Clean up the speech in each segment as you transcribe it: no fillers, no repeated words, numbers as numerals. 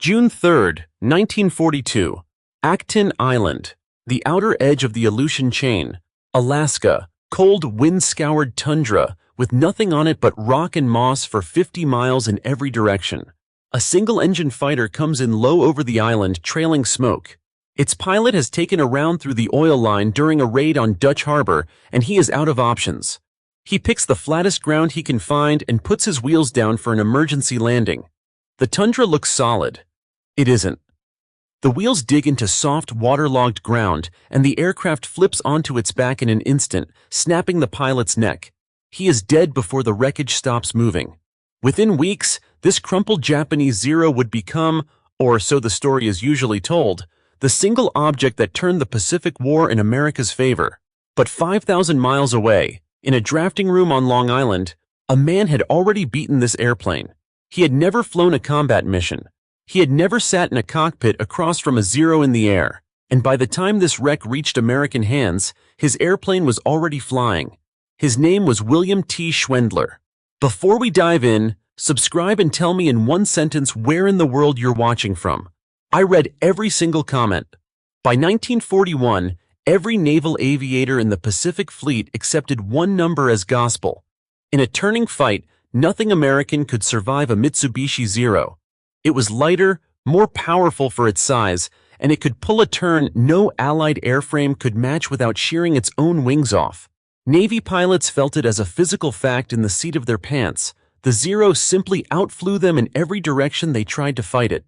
June 3, 1942. Acton Island, the outer edge of the Aleutian Chain, Alaska, cold wind-scoured tundra with nothing on it but rock and moss for 50 miles in every direction. A single-engine fighter comes in low over the island, trailing smoke. Its pilot has taken a round through the oil line during a raid on Dutch Harbor, and he is out of options. He picks the flattest ground he can find and puts his wheels down for an emergency landing. The tundra looks solid. It isn't. The wheels dig into soft, waterlogged ground, and the aircraft flips onto its back in an instant, snapping the pilot's neck. He is dead before the wreckage stops moving. Within weeks, this crumpled Japanese Zero would become, or so the story is usually told, the single object that turned the Pacific War in America's favor. But 5,000 miles away, in a drafting room on Long Island, a man had already beaten this airplane. He had never flown a combat mission. He had never sat in a cockpit across from a Zero in the air, and by the time this wreck reached American hands, his airplane was already flying. His name was William T. Schwendler. Before we dive in, subscribe and tell me in one sentence where in the world you're watching from. I read every single comment. By 1941, every naval aviator in the Pacific Fleet accepted one number as gospel. In a turning fight, nothing American could survive a Mitsubishi Zero. It was lighter, more powerful for its size, and it could pull a turn no Allied airframe could match without shearing its own wings off. Navy pilots felt it as a physical fact in the seat of their pants. The Zero simply outflew them in every direction they tried to fight it.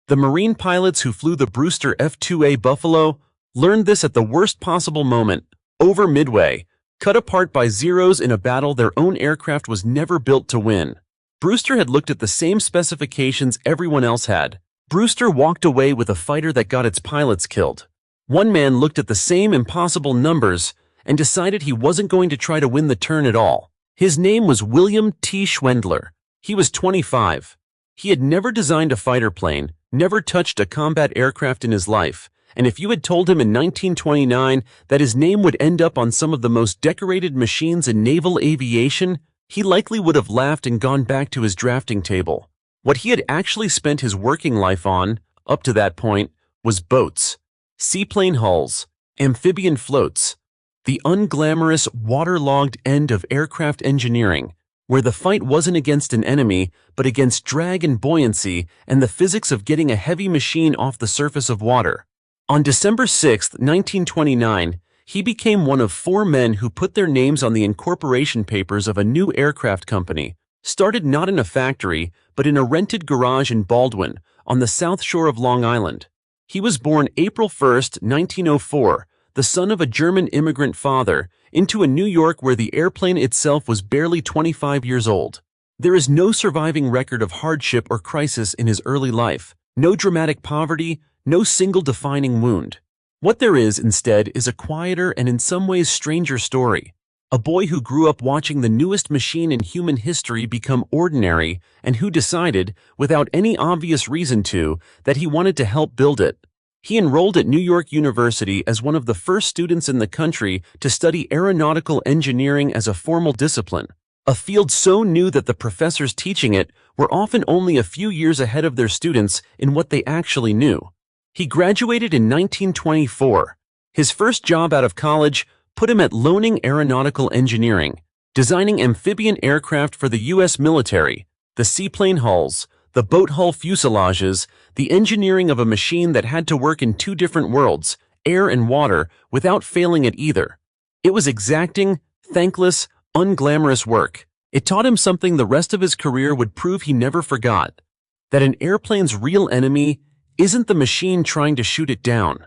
The Marine pilots who flew the Brewster F-2A Buffalo learned this at the worst possible moment, over Midway, cut apart by Zeros in a battle their own aircraft was never built to win. Brewster had looked at the same specifications everyone else had. Brewster walked away with a fighter that got its pilots killed. One man looked at the same impossible numbers and decided he wasn't going to try to win the turn at all. His name was William T. Schwendler. He was 25. He had never designed a fighter plane, never touched a combat aircraft in his life, and if you had told him in 1929 that his name would end up on some of the most decorated machines in naval aviation, he likely would have laughed and gone back to his drafting table. What he had actually spent his working life on, up to that point, was boats, seaplane hulls, amphibian floats, the unglamorous, waterlogged end of aircraft engineering, where the fight wasn't against an enemy, but against drag and buoyancy and the physics of getting a heavy machine off the surface of water. On December 6, 1929, he became one of 4 men who put their names on the incorporation papers of a new aircraft company, started not in a factory, but in a rented garage in Baldwin, on the south shore of Long Island. He was born April 1, 1904, the son of a German immigrant father, into a New York where the airplane itself was barely 25 years old. There is no surviving record of hardship or crisis in his early life, no dramatic poverty, no single defining wound. What there is, instead, is a quieter and in some ways stranger story. A boy who grew up watching the newest machine in human history become ordinary and who decided, without any obvious reason to, that he wanted to help build it. He enrolled at New York University as one of the first students in the country to study aeronautical engineering as a formal discipline, a field so new that the professors teaching it were often only a few years ahead of their students in what they actually knew. He graduated in 1924. His first job out of college put him at Loaning Aeronautical Engineering, designing amphibian aircraft for the U.S. military, the seaplane hulls, the boat hull fuselages, the engineering of a machine that had to work in 2 different worlds, air and water, without failing at either. It was exacting, thankless, unglamorous work. It taught him something the rest of his career would prove he never forgot, that an airplane's real enemy isn't the machine trying to shoot it down.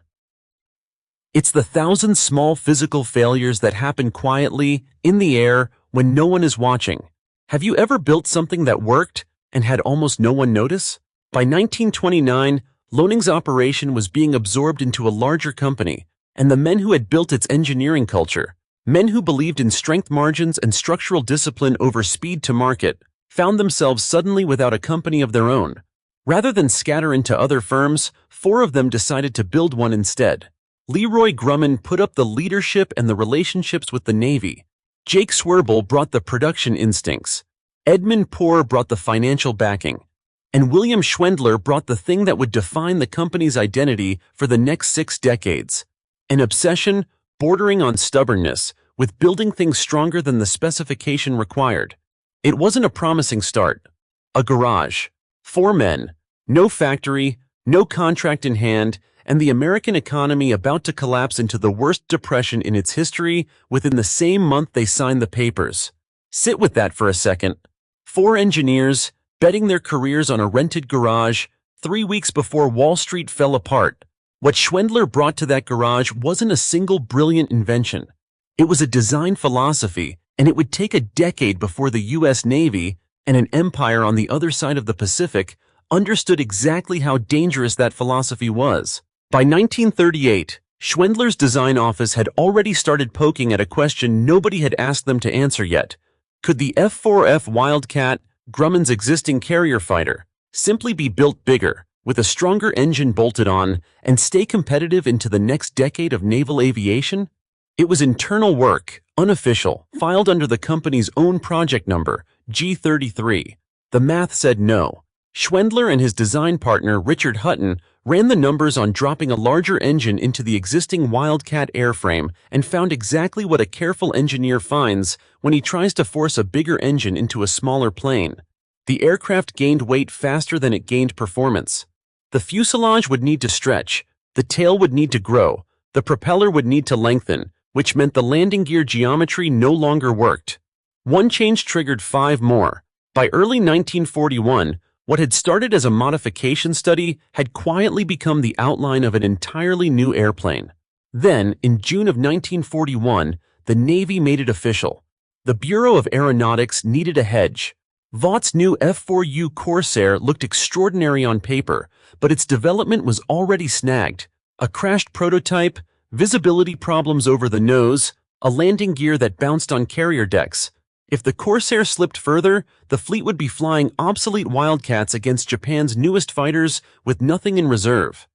It's the 1,000 small physical failures that happen quietly, in the air, when no one is watching. Have you ever built something that worked and had almost no one notice? By 1929, Loaning's operation was being absorbed into a larger company, and the men who had built its engineering culture, men who believed in strength margins and structural discipline over speed to market, found themselves suddenly without a company of their own. Rather than scatter into other firms, 4 of them decided to build one instead. Leroy Grumman put up the leadership and the relationships with the Navy. Jake Swerble brought the production instincts. Edmund Poor brought the financial backing. And William Schwendler brought the thing that would define the company's identity for the next 6 decades. An obsession, bordering on stubbornness, with building things stronger than the specification required. It wasn't a promising start. A garage. 4 men. No factory, no contract in hand, and the American economy about to collapse into the worst depression in its history within the same month they signed the papers. Sit with that for a second. 4 engineers, betting their careers on a rented garage, 3 weeks before Wall Street fell apart. What Schwendler brought to that garage wasn't a single brilliant invention. It was a design philosophy, and it would take a decade before the U.S. Navy, and an empire on the other side of the Pacific, understood exactly how dangerous that philosophy was. By 1938, Schwendler's design office had already started poking at a question nobody had asked them to answer yet. Could the F4F Wildcat, Grumman's existing carrier fighter, simply be built bigger, with a stronger engine bolted on, and stay competitive into the next decade of naval aviation? It was internal work, unofficial, filed under the company's own project number, G33. The math said no. Schwendler and his design partner, Richard Hutton, ran the numbers on dropping a larger engine into the existing Wildcat airframe and found exactly what a careful engineer finds when he tries to force a bigger engine into a smaller plane. The aircraft gained weight faster than it gained performance. The fuselage would need to stretch, the tail would need to grow, the propeller would need to lengthen, which meant the landing gear geometry no longer worked. One change triggered 5 more. By early 1941, what had started as a modification study had quietly become the outline of an entirely new airplane. Then, in June of 1941, the Navy made it official. The Bureau of Aeronautics needed a hedge. Vaught's new F4U Corsair looked extraordinary on paper, but its development was already snagged. A crashed prototype, visibility problems over the nose, a landing gear that bounced on carrier decks. If the Corsair slipped further, the fleet would be flying obsolete Wildcats against Japan's newest fighters with nothing in reserve.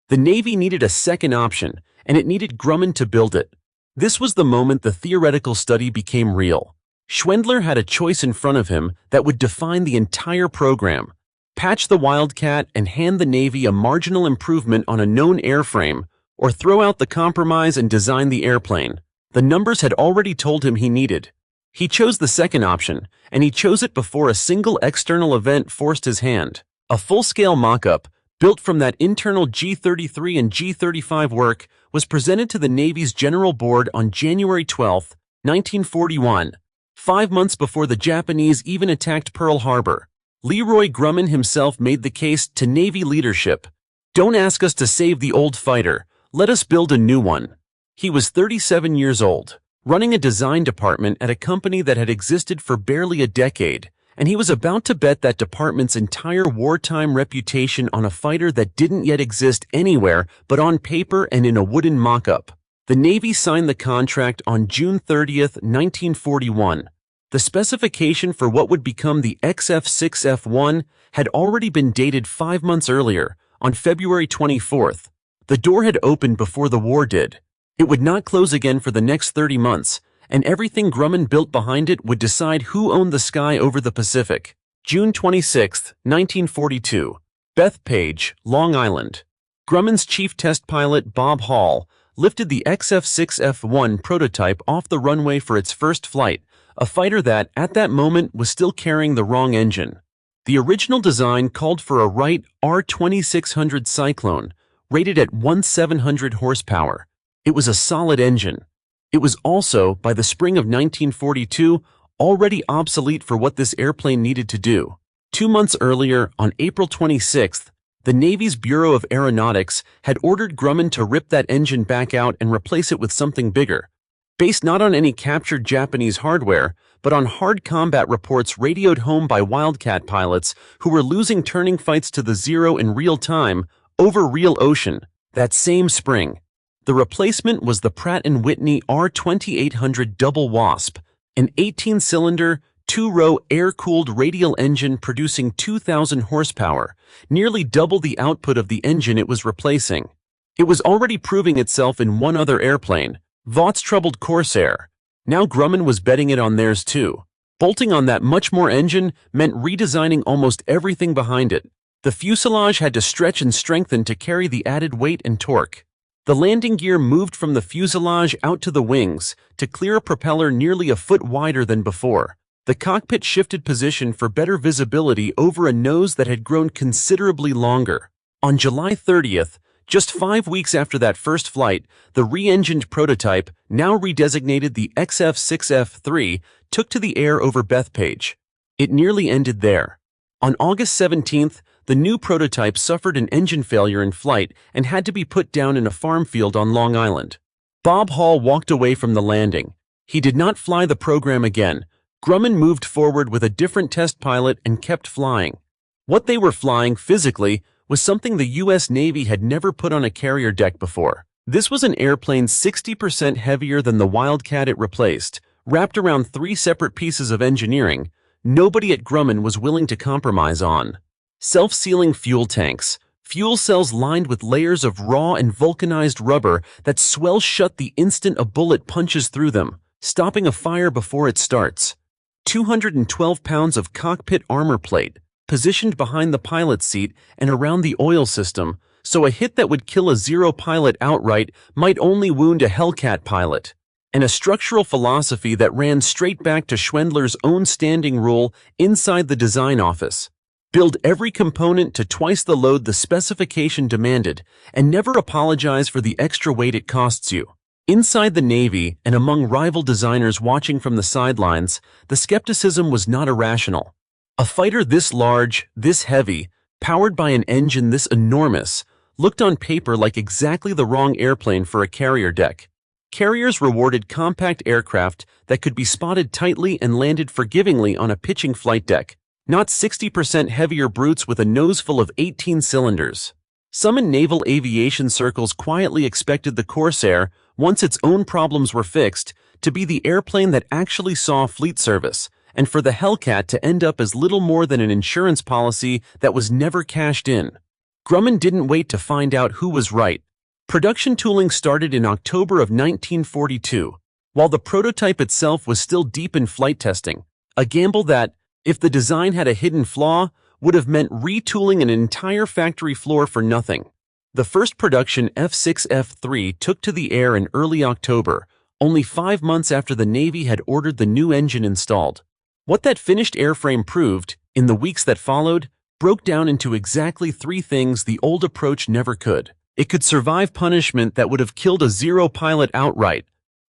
The Navy needed a second option, and it needed Grumman to build it. This was the moment the theoretical study became real. Schwendler had a choice in front of him that would define the entire program. Patch the Wildcat and hand the Navy a marginal improvement on a known airframe, or throw out the compromise and design the airplane. The numbers had already told him he needed. He chose the second option, and he chose it before a single external event forced his hand. A full-scale mock-up, built from that internal G33 and G35 work, was presented to the Navy's General Board on January 12, 1941, 5 months before the Japanese even attacked Pearl Harbor. Leroy Grumman himself made the case to Navy leadership. "Don't ask us to save the old fighter. Let us build a new one." He was 37 years old, running a design department at a company that had existed for barely a decade, and he was about to bet that department's entire wartime reputation on a fighter that didn't yet exist anywhere but on paper and in a wooden mock-up. The Navy signed the contract on June 30, 1941. The specification for what would become the F6F had already been dated 5 months earlier, on February 24th. The door had opened before the war did. It would not close again for the next 30 months, and everything Grumman built behind it would decide who owned the sky over the Pacific. June 26, 1942. Bethpage, Long Island. Grumman's chief test pilot, Bob Hall, lifted the F6F prototype off the runway for its first flight, a fighter that, at that moment, was still carrying the wrong engine. The original design called for a Wright R-2600 Cyclone, rated at 1,700 horsepower. It was a solid engine. It was also, by the spring of 1942, already obsolete for what this airplane needed to do. 2 months earlier, on April 26th, the Navy's Bureau of Aeronautics had ordered Grumman to rip that engine back out and replace it with something bigger. Based not on any captured Japanese hardware, but on hard combat reports radioed home by Wildcat pilots who were losing turning fights to the Zero in real time over real ocean that same spring. The replacement was the Pratt Whitney R-2800 double Wasp, an 18-cylinder, 2-row air-cooled radial engine producing 2,000 horsepower, nearly double the output of the engine it was replacing. It was already proving itself in one other airplane, Vaught's troubled Corsair. Now Grumman was betting it on theirs too. Bolting on that much more engine meant redesigning almost everything behind it. The fuselage had to stretch and strengthen to carry the added weight and torque. The landing gear moved from the fuselage out to the wings to clear a propeller nearly a foot wider than before. The cockpit shifted position for better visibility over a nose that had grown considerably longer. On July 30th, just 5 weeks after that first flight, the re-engined prototype, now redesignated the F6F took to the air over Bethpage. It nearly ended there. On August 17th, the new prototype suffered an engine failure in flight and had to be put down in a farm field on Long Island. Bob Hall walked away from the landing. He did not fly the program again. Grumman moved forward with a different test pilot and kept flying. What they were flying, physically, was something the U.S. Navy had never put on a carrier deck before. This was an airplane 60% heavier than the Wildcat it replaced, wrapped around 3 separate pieces of engineering nobody at Grumman was willing to compromise on. Self-sealing fuel tanks, fuel cells lined with layers of raw and vulcanized rubber that swell shut the instant a bullet punches through them, stopping a fire before it starts. 212 pounds of cockpit armor plate, positioned behind the pilot's seat and around the oil system, so a hit that would kill a Zero pilot outright might only wound a Hellcat pilot. And a structural philosophy that ran straight back to Schwendler's own standing rule inside the design office. Build every component to twice the load the specification demanded, and never apologize for the extra weight it costs you. Inside the Navy, and among rival designers watching from the sidelines, the skepticism was not irrational. A fighter this large, this heavy, powered by an engine this enormous, looked on paper like exactly the wrong airplane for a carrier deck. Carriers rewarded compact aircraft that could be spotted tightly and landed forgivingly on a pitching flight deck, not 60% heavier brutes with a nose full of 18 cylinders. Some in naval aviation circles quietly expected the Corsair, once its own problems were fixed, to be the airplane that actually saw fleet service, and for the Hellcat to end up as little more than an insurance policy that was never cashed in. Grumman didn't wait to find out who was right. Production tooling started in October of 1942, while the prototype itself was still deep in flight testing, a gamble that, if the design had a hidden flaw, would have meant retooling an entire factory floor for nothing. The first production F6F took to the air in early October, only 5 months after the Navy had ordered the new engine installed. What that finished airframe proved, in the weeks that followed, broke down into exactly 3 things the old approach never could. It could survive punishment that would have killed a Zero pilot outright.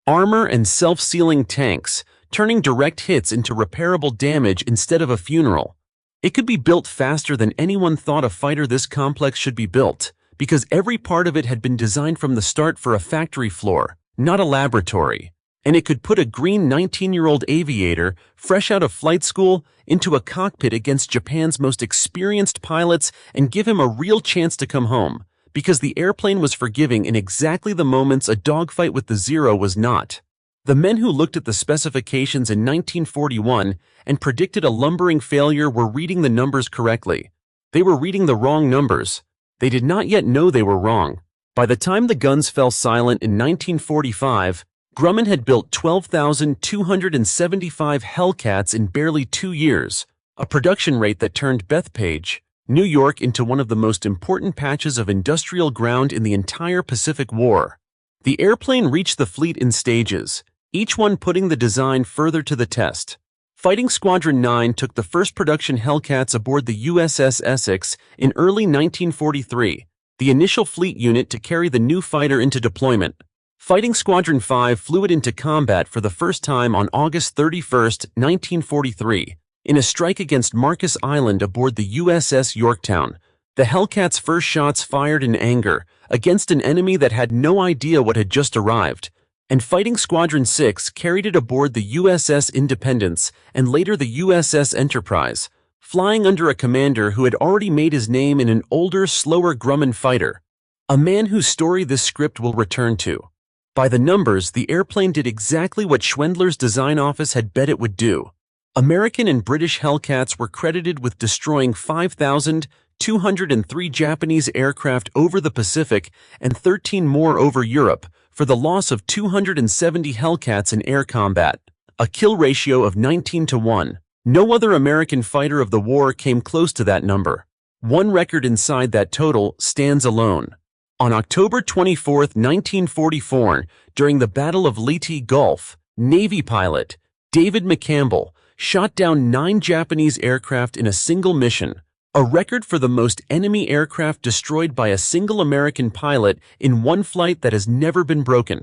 Armor and self-sealing tanks, turning direct hits into repairable damage instead of a funeral. It could be built faster than anyone thought a fighter this complex should be built, because every part of it had been designed from the start for a factory floor, not a laboratory. And it could put a green 19-year-old aviator, fresh out of flight school, into a cockpit against Japan's most experienced pilots and give him a real chance to come home, because the airplane was forgiving in exactly the moments a dogfight with the Zero was not. The men who looked at the specifications in 1941 and predicted a lumbering failure were reading the numbers correctly. They were reading the wrong numbers. They did not yet know they were wrong. By the time the guns fell silent in 1945, Grumman had built 12,275 Hellcats in barely 2 years, a production rate that turned Bethpage, New York, into one of the most important patches of industrial ground in the entire Pacific War. The airplane reached the fleet in stages, each one putting the design further to the test. Fighting Squadron 9 took the first production Hellcats aboard the USS Essex in early 1943, the initial fleet unit to carry the new fighter into deployment. Fighting Squadron 5 flew it into combat for the first time on August 31, 1943, in a strike against Marcus Island aboard the USS Yorktown. The Hellcat's first shots fired in anger against an enemy that had no idea what had just arrived, and Fighting Squadron 6 carried it aboard the USS Independence and later the USS Enterprise, flying under a commander who had already made his name in an older, slower Grumman fighter, a man whose story this script will return to. By the numbers, the airplane did exactly what Schwendler's design office had bet it would do. American and British Hellcats were credited with destroying 5,203 Japanese aircraft over the Pacific and 13 more over Europe, for the loss of 270 Hellcats in air combat. a kill ratio of 19-1. No other American fighter of the war came close to that number. One record inside that total stands alone. On October 24, 1944, during the Battle of Leyte Gulf, Navy pilot David McCampbell shot down 9 Japanese aircraft in a single mission, a record for the most enemy aircraft destroyed by a single American pilot in one flight that has never been broken.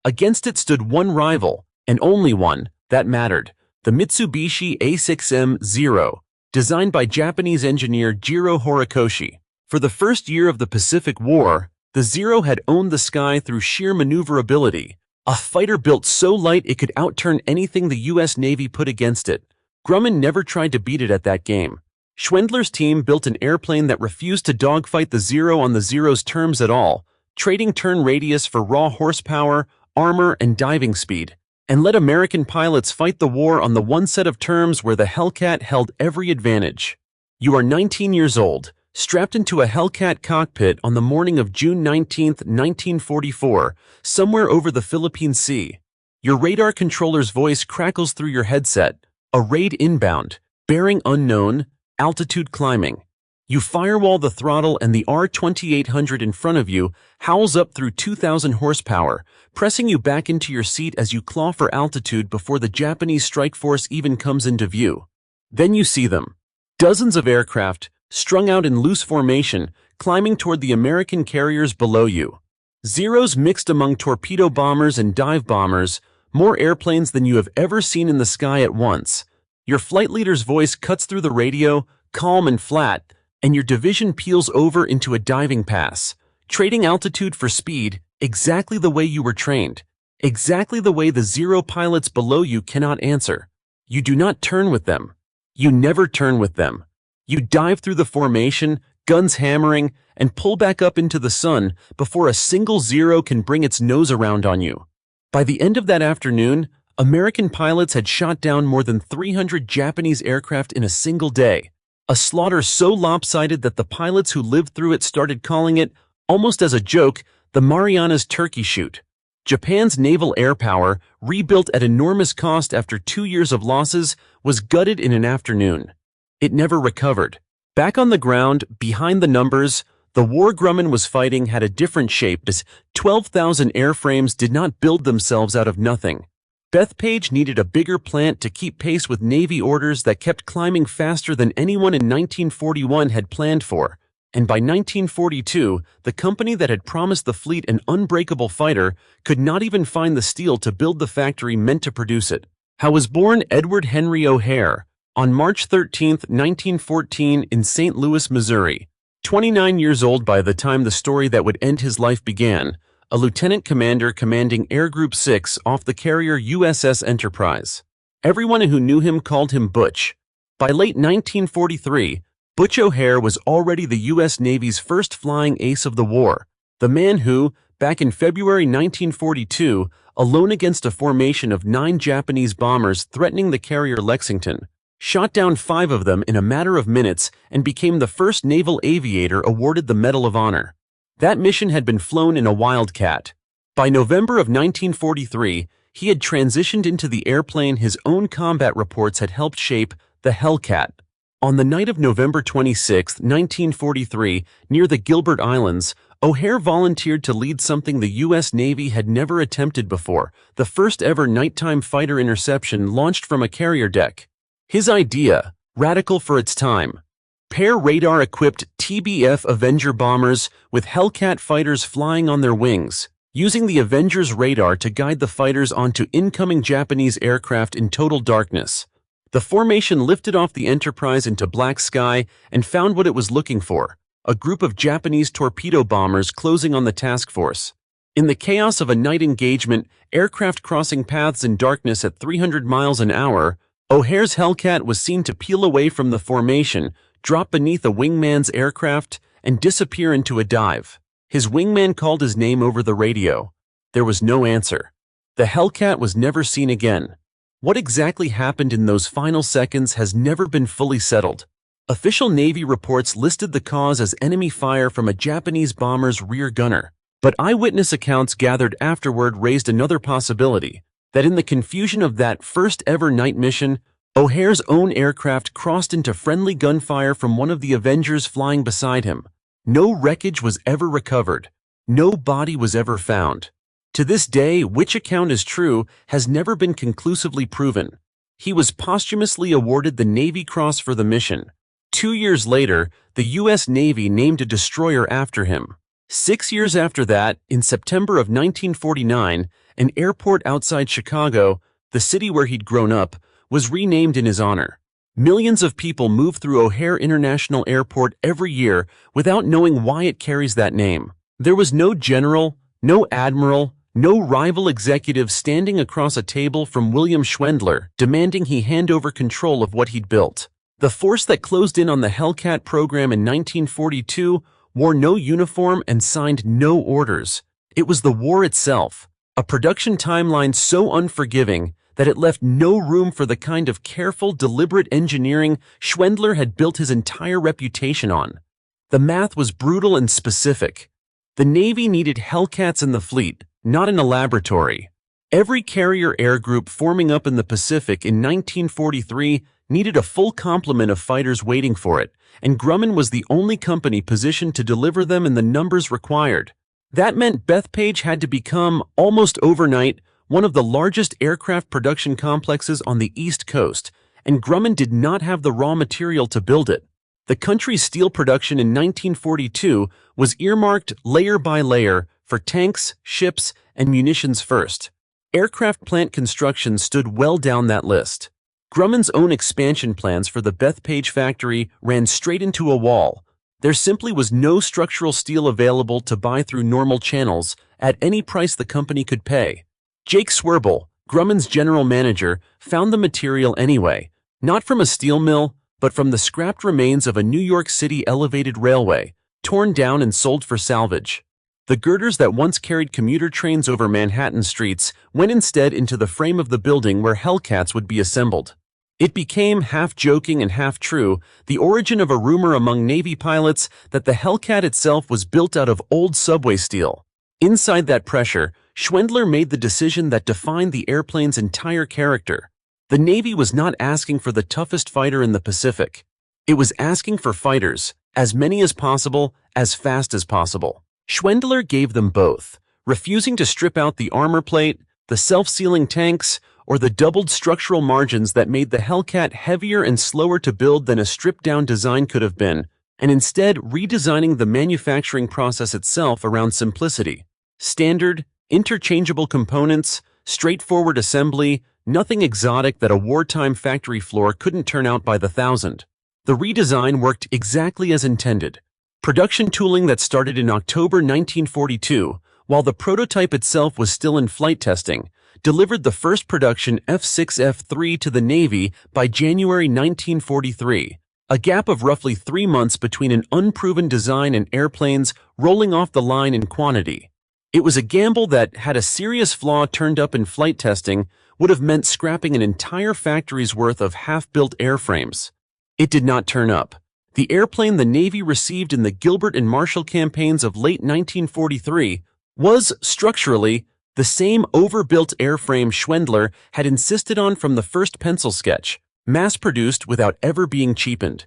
Against it stood one rival, and only one, that mattered, the Mitsubishi A6M-0, designed by Japanese engineer Jiro Horikoshi. For the first year of the Pacific War, the Zero had owned the sky through sheer maneuverability, a fighter built so light it could outturn anything the U.S. Navy put against it. Grumman never tried to beat it at that game. Schwendler's team built an airplane that refused to dogfight the Zero on the Zero's terms at all, trading turn radius for raw horsepower, armor, and diving speed, and let American pilots fight the war on the one set of terms where the Hellcat held every advantage. You are 19 years old, strapped into a Hellcat cockpit on the morning of June 19, 1944, somewhere over the Philippine Sea. Your radar controller's voice crackles through your headset. A raid inbound, bearing unknown, altitude climbing. You firewall the throttle and the R-2800 in front of you howls up through 2,000 horsepower, pressing you back into your seat as you claw for altitude before the Japanese strike force even comes into view. Then you see them. Dozens of aircraft, strung out in loose formation, climbing toward the American carriers below you. Zeros mixed among torpedo bombers and dive bombers, more airplanes than you have ever seen in the sky at once. Your flight leader's voice cuts through the radio, calm and flat, and your division peels over into a diving pass, trading altitude for speed exactly the way you were trained, exactly the way the Zero pilots below you cannot answer. You do not turn with them. You never turn with them. You dive through the formation, guns hammering, and pull back up into the sun before a single Zero can bring its nose around on you. By the end of that afternoon, American pilots had shot down more than 300 Japanese aircraft in a single day, a slaughter so lopsided that the pilots who lived through it started calling it, almost as a joke, the Marianas Turkey Shoot. Japan's naval air power, rebuilt at enormous cost after 2 years of losses, was gutted in an afternoon. It never recovered. Back on the ground, behind the numbers, the war Grumman was fighting had a different shape as 12,000 airframes did not build themselves out of nothing. Bethpage needed a bigger plant to keep pace with Navy orders that kept climbing faster than anyone in 1941 had planned for, and by 1942, the company that had promised the fleet an unbreakable fighter could not even find the steel to build the factory meant to produce it. How was born Edward Henry O'Hare on March 13, 1914 in St. Louis, Missouri. 29 years old by the time the story that would end his life began, a lieutenant commander commanding Air Group 6 off the carrier USS Enterprise. Everyone who knew him called him Butch. By late 1943, Butch O'Hare was already the U.S. Navy's first flying ace of the war, the man who, back in February 1942, alone against a formation of 9 Japanese bombers threatening the carrier Lexington, shot down 5 of them in a matter of minutes and became the first naval aviator awarded the Medal of Honor. That mission had been flown in a Wildcat. By November of 1943, he had transitioned into the airplane his own combat reports had helped shape, the Hellcat. On the night of November 26, 1943, near the Gilbert Islands, O'Hare volunteered to lead something the U.S. Navy had never attempted before, the first ever nighttime fighter interception launched from a carrier deck. His idea, radical for its time. Pair radar-equipped TBF Avenger bombers with Hellcat fighters flying on their wings, using the Avenger's radar to guide the fighters onto incoming Japanese aircraft in total darkness. The formation lifted off the Enterprise into black sky and found what it was looking for, a group of Japanese torpedo bombers closing on the task force. In the chaos of a night engagement, aircraft crossing paths in darkness at 300 miles an hour, O'Hare's Hellcat was seen to peel away from the formation, drop beneath a wingman's aircraft, and disappear into a dive. His wingman called his name over the radio. There was no answer. The Hellcat was never seen again. What exactly happened in those final seconds has never been fully settled. Official Navy reports listed the cause as enemy fire from a Japanese bomber's rear gunner, but eyewitness accounts gathered afterward raised another possibility. that in the confusion of that first-ever night mission, O'Hare's own aircraft crossed into friendly gunfire from one of the Avengers flying beside him. No wreckage was ever recovered. No body was ever found. To this day, which account is true has never been conclusively proven. He was posthumously awarded the Navy Cross for the mission. 2 years later, the U.S. Navy named a destroyer after him. 6 years after that, in September of 1949, an airport outside Chicago, the city where he'd grown up, was renamed in his honor. Millions of people move through O'Hare International Airport every year without knowing why it carries that name. There was no general, no admiral, no rival executive standing across a table from William Schwendler demanding he hand over control of what he'd built. The force that closed in on the Hellcat program in 1942 wore no uniform and signed no orders. It was the war itself, a production timeline so unforgiving that it left no room for the kind of careful, deliberate engineering Schwendler had built his entire reputation on. The math was brutal and specific. The Navy needed Hellcats in the fleet, not in a laboratory. Every carrier air group forming up in the Pacific in 1943 needed a full complement of fighters waiting for it, and Grumman was the only company positioned to deliver them in the numbers required. That meant Bethpage had to become, almost overnight, one of the largest aircraft production complexes on the East Coast, and Grumman did not have the raw material to build it. The country's steel production in 1942 was earmarked layer by layer for tanks, ships, and munitions first. Aircraft plant construction stood well down that list. Grumman's own expansion plans for the Bethpage factory ran straight into a wall. There simply was no structural steel available to buy through normal channels at any price the company could pay. Jake Swerble, Grumman's general manager, found the material anyway, not from a steel mill, but from the scrapped remains of a New York City elevated railway, torn down and sold for salvage. The girders that once carried commuter trains over Manhattan streets went instead into the frame of the building where Hellcats would be assembled. It became, half joking and half true, the origin of a rumor among Navy pilots that the Hellcat itself was built out of old subway steel. Inside that pressure, Schwendler made the decision that defined the airplane's entire character. The Navy was not asking for the toughest fighter in the Pacific. It was asking for fighters, as many as possible, as fast as possible. Schwendler gave them both, refusing to strip out the armor plate, the self-sealing tanks, or the doubled structural margins that made the Hellcat heavier and slower to build than a stripped-down design could have been, and instead redesigning the manufacturing process itself around simplicity. Standard, interchangeable components, straightforward assembly, nothing exotic that a wartime factory floor couldn't turn out by the thousand. The redesign worked exactly as intended. Production tooling that started in October 1942, while the prototype itself was still in flight testing, delivered the first production F6F to the Navy by January 1943, a gap of roughly 3 months between an unproven design and airplanes rolling off the line in quantity. It was a gamble that, had a serious flaw turned up in flight testing, would have meant scrapping an entire factory's worth of half-built airframes. It did not turn up. The airplane the Navy received in the Gilbert and Marshall campaigns of late 1943 was, structurally, the same overbuilt airframe Schwendler had insisted on from the first pencil sketch, mass-produced without ever being cheapened.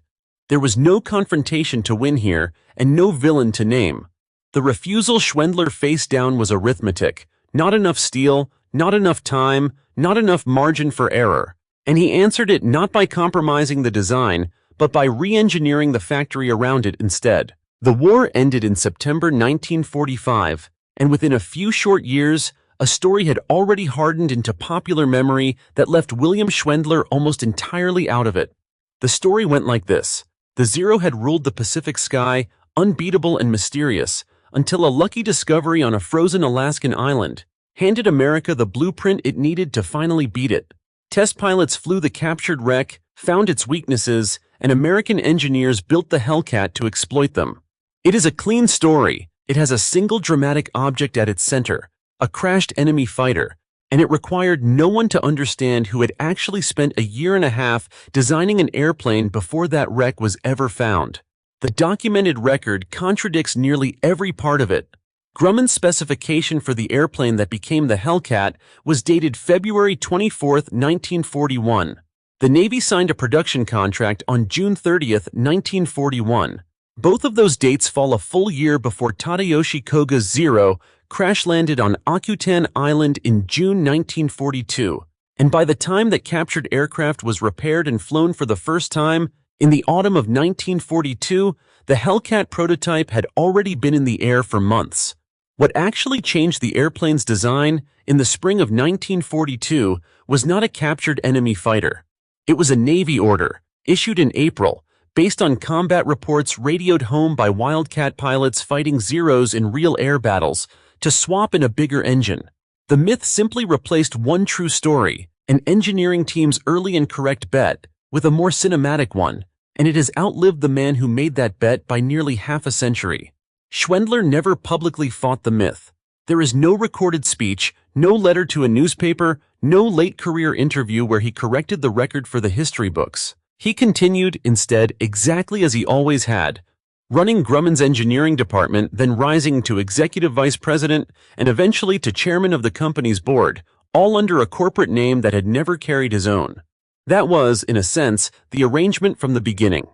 There was no confrontation to win here, and no villain to name. The refusal Schwendler faced down was arithmetic: not enough steel, not enough time, not enough margin for error. And he answered it not by compromising the design, but by re-engineering the factory around it instead. The war ended in September 1945, and within a few short years, a story had already hardened into popular memory that left William Schwendler almost entirely out of it. The story went like this. The Zero had ruled the Pacific sky, unbeatable and mysterious, until a lucky discovery on a frozen Alaskan island handed America the blueprint it needed to finally beat it. Test pilots flew the captured wreck, found its weaknesses, and American engineers built the Hellcat to exploit them. It is a clean story. It has a single dramatic object at its center, a crashed enemy fighter, and it required no one to understand who had actually spent a year and a half designing an airplane before that wreck was ever found. The documented record contradicts nearly every part of it. Grumman's specification for the airplane that became the Hellcat was dated February 24, 1941. The Navy signed a production contract on June 30, 1941. Both of those dates fall a full year before Tadayoshi Koga's Zero crash-landed on Akutan Island in June 1942, and by the time that captured aircraft was repaired and flown for the first time, in the autumn of 1942, the Hellcat prototype had already been in the air for months. What actually changed the airplane's design in the spring of 1942 was not a captured enemy fighter. It was a Navy order, issued in April, based on combat reports radioed home by Wildcat pilots fighting Zeros in real air battles, to swap in a bigger engine. The myth simply replaced one true story, an engineering team's early and correct bet, with a more cinematic one, and it has outlived the man who made that bet by nearly half a century. Schwendler never publicly fought the myth. There is no recorded speech, no letter to a newspaper, no late career interview where he corrected the record for the history books. He continued, instead, exactly as he always had, running Grumman's engineering department, then rising to executive vice president and eventually to chairman of the company's board, all under a corporate name that had never carried his own. That was, in a sense, the arrangement from the beginning.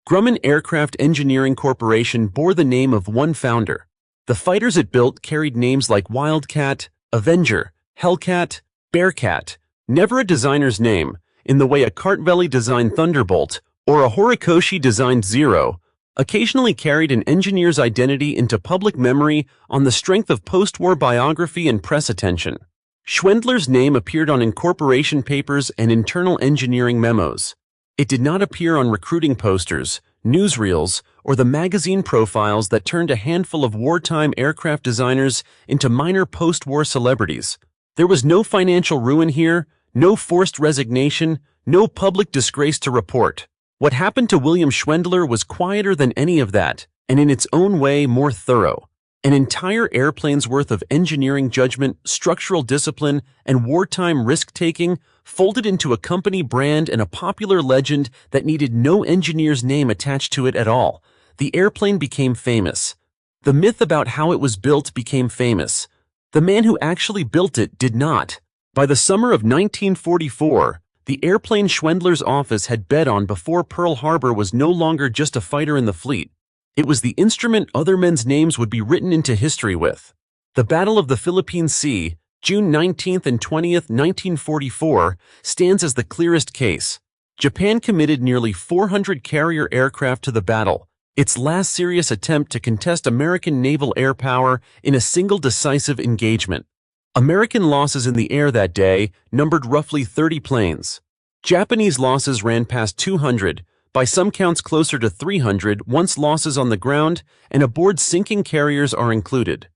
Grumman Aircraft Engineering Corporation bore the name of one founder. The fighters it built carried names like Wildcat, Avenger, Hellcat, Bearcat, never a designer's name, in the way a Cartvelli designed Thunderbolt or a Horikoshi designed Zero occasionally carried an engineer's identity into public memory on the strength of post-war biography and press attention. Schwendler's name appeared on incorporation papers and internal engineering memos. It did not appear on recruiting posters, newsreels, or the magazine profiles that turned a handful of wartime aircraft designers into minor post-war celebrities. There was no financial ruin here, no forced resignation, no public disgrace to report. What happened to William Schwendler was quieter than any of that, and in its own way more thorough. An entire airplane's worth of engineering judgment, structural discipline, and wartime risk-taking folded into a company brand and a popular legend that needed no engineer's name attached to it at all. The airplane became famous. The myth about how it was built became famous. The man who actually built it did not. By the summer of 1944, the airplane Schwendler's office had bet on before Pearl Harbor was no longer just a fighter in the fleet. It was the instrument other men's names would be written into history with. The Battle of the Philippine Sea, June 19th and 20th, 1944, stands as the clearest case. Japan committed nearly 400 carrier aircraft to the battle, its last serious attempt to contest American naval air power in a single decisive engagement. American losses in the air that day numbered roughly 30 planes. Japanese losses ran past 200, by some counts closer to 300 once losses on the ground and aboard sinking carriers are included.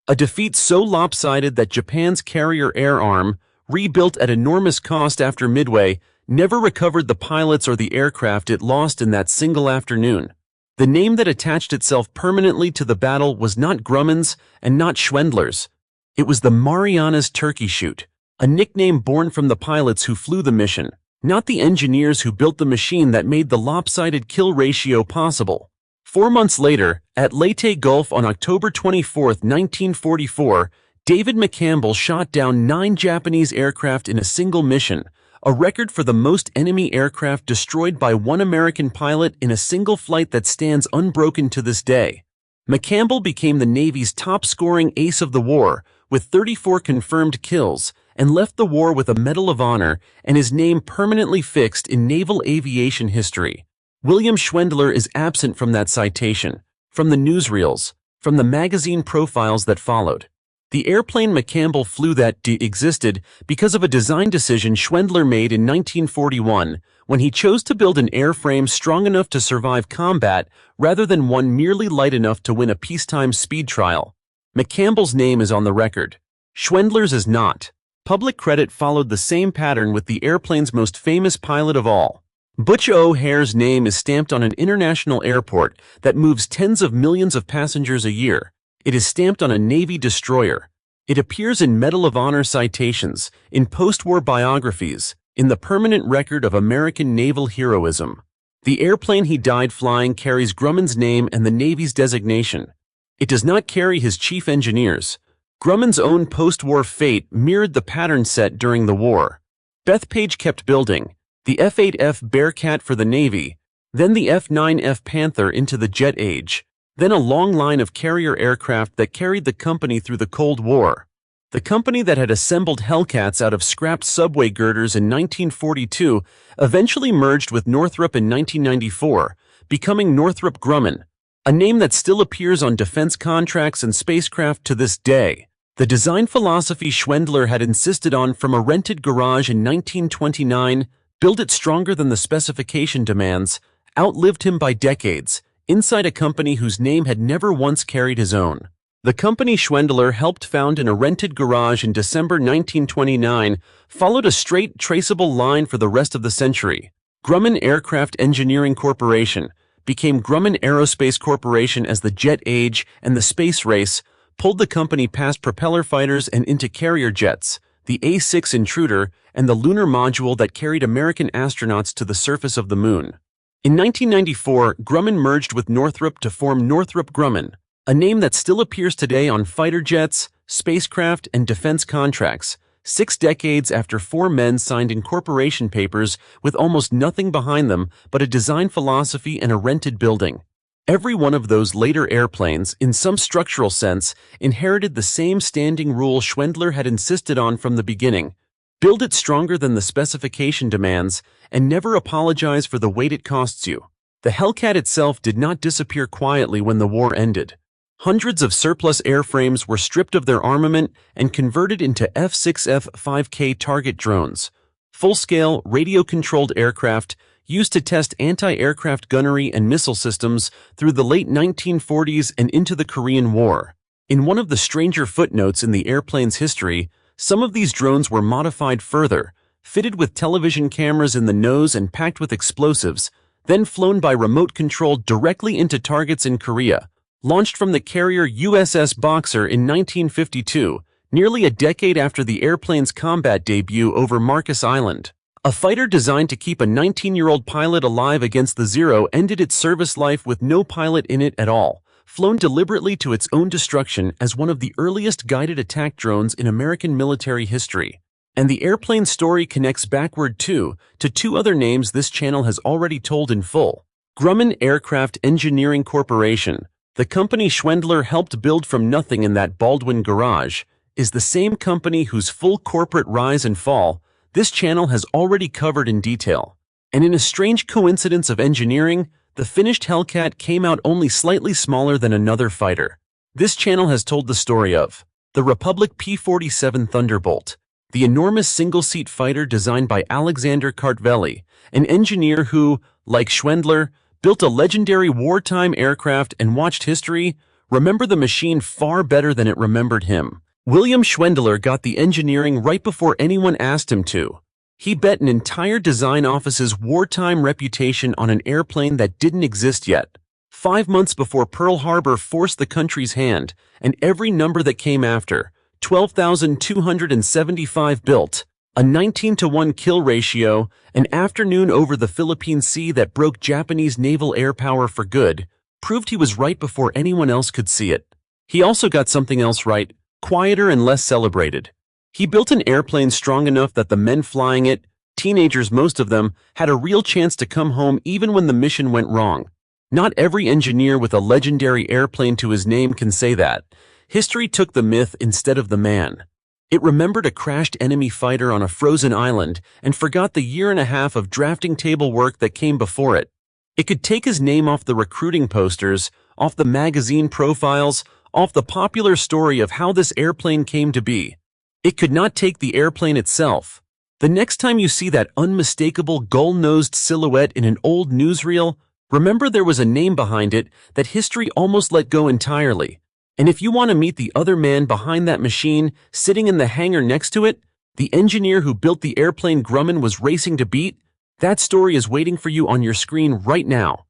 A defeat so lopsided that Japan's carrier air arm, rebuilt at enormous cost after Midway, never recovered the pilots or the aircraft it lost in that single afternoon. The name that attached itself permanently to the battle was not Grumman's and not Schwendler's. It was the Marianas Turkey Shoot, a nickname born from the pilots who flew the mission, not the engineers who built the machine that made the lopsided kill ratio possible. 4 months later, at Leyte Gulf on October 24, 1944, David McCampbell shot down 9 Japanese aircraft in a single mission, a record for the most enemy aircraft destroyed by one American pilot in a single flight that stands unbroken to this day. McCampbell became the Navy's top-scoring ace of the war, with 34 confirmed kills, and left the war with a Medal of Honor and his name permanently fixed in naval aviation history. William Schwendler is absent from that citation, from the newsreels, from the magazine profiles that followed. The airplane McCampbell flew that existed because of a design decision Schwendler made in 1941 when he chose to build an airframe strong enough to survive combat rather than one merely light enough to win a peacetime speed trial. McCampbell's name is on the record. Schwendler's is not. Public credit followed the same pattern with the airplane's most famous pilot of all. Butch O'Hare's name is stamped on an international airport that moves tens of millions of passengers a year. It is stamped on a Navy destroyer. It appears in Medal of Honor citations, in post-war biographies, in the permanent record of American naval heroism. The airplane he died flying carries Grumman's name and the Navy's designation. It does not carry his chief engineers. Grumman's own post-war fate mirrored the pattern set during the war. Bethpage kept building, the F8F Bearcat for the Navy, then the F9F Panther into the jet age, then a long line of carrier aircraft that carried the company through the Cold War. The company that had assembled Hellcats out of scrapped subway girders in 1942 eventually merged with Northrop in 1994, becoming Northrop Grumman, a name that still appears on defense contracts and spacecraft to this day. The design philosophy Schwendler had insisted on from a rented garage in 1929, build it stronger than the specification demands, outlived him by decades, inside a company whose name had never once carried his own. The company Schwendler helped found in a rented garage in December 1929 followed a straight, traceable line for the rest of the century. Grumman Aircraft Engineering Corporation became Grumman Aerospace Corporation as the jet age and the space race pulled the company past propeller fighters and into carrier jets, the A-6 Intruder, and the lunar module that carried American astronauts to the surface of the moon. In 1994, Grumman merged with Northrop to form Northrop Grumman, a name that still appears today on fighter jets, spacecraft, and defense contracts, 6 decades after 4 men signed incorporation papers with almost nothing behind them but a design philosophy and a rented building. Every one of those later airplanes, in some structural sense, inherited the same standing rule Schwendler had insisted on from the beginning. Build it stronger than the specification demands, and never apologize for the weight it costs you. The Hellcat itself did not disappear quietly when the war ended. Hundreds of surplus airframes were stripped of their armament and converted into F6F 5K target drones, full-scale, radio-controlled aircraft used to test anti-aircraft gunnery and missile systems through the late 1940s and into the Korean War. In one of the stranger footnotes in the airplane's history, some of these drones were modified further, fitted with television cameras in the nose and packed with explosives, then flown by remote control directly into targets in Korea. Launched from the carrier USS Boxer in 1952, nearly a decade after the airplane's combat debut over Marcus Island. A fighter designed to keep a 19-year-old pilot alive against the Zero ended its service life with no pilot in it at all, flown deliberately to its own destruction as one of the earliest guided attack drones in American military history. And the airplane story connects backward too, to 2 other names this channel has already told in full. Grumman Aircraft Engineering Corporation, the company Schwendler helped build from nothing in that Baldwin garage, is the same company whose full corporate rise and fall this channel has already covered in detail. And in a strange coincidence of engineering, the finished Hellcat came out only slightly smaller than another fighter. This channel has told the story of the Republic P-47 Thunderbolt, the enormous single-seat fighter designed by Alexander Kartveli, an engineer who, like Schwendler, built a legendary wartime aircraft and watched history remember the machine far better than it remembered him. William Schwendler got the engineering right before anyone asked him to. He bet an entire design office's wartime reputation on an airplane that didn't exist yet. 5 months before Pearl Harbor forced the country's hand, and every number that came after, 12,275 built, a 19-to-1 kill ratio, an afternoon over the Philippine Sea that broke Japanese naval air power for good, proved he was right before anyone else could see it. He also got something else right, quieter and less celebrated. He built an airplane strong enough that the men flying it, teenagers most of them, had a real chance to come home even when the mission went wrong. Not every engineer with a legendary airplane to his name can say that. History took the myth instead of the man. It remembered a crashed enemy fighter on a frozen island and forgot the 1.5 years of drafting table work that came before it. It could take his name off the recruiting posters, off the magazine profiles, off the popular story of how this airplane came to be. It could not take the airplane itself. The next time you see that unmistakable gull-nosed silhouette in an old newsreel, remember there was a name behind it that history almost let go entirely. And if you want to meet the other man behind that machine, sitting in the hangar next to it, the engineer who built the airplane Grumman was racing to beat, that story is waiting for you on your screen right now.